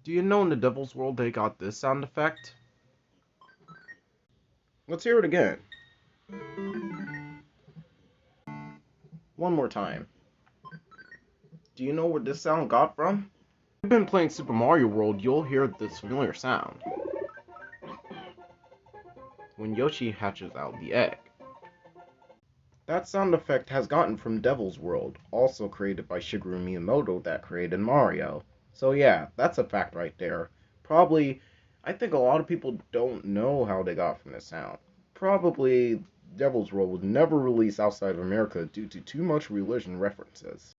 Do you know in the Devil's World they got this sound effect? Let's hear it again. One more time. Do you know where this sound got from? If you've been playing Super Mario World, you'll hear this familiar sound when Yoshi hatches out the egg. That sound effect has gotten from Devil's World, also created by Shigeru Miyamoto that created Mario. So yeah, that's a fact right there. Probably, I think a lot of people don't know how they got from this sound. Probably Devil's World was never released outside of America due to too much religion references.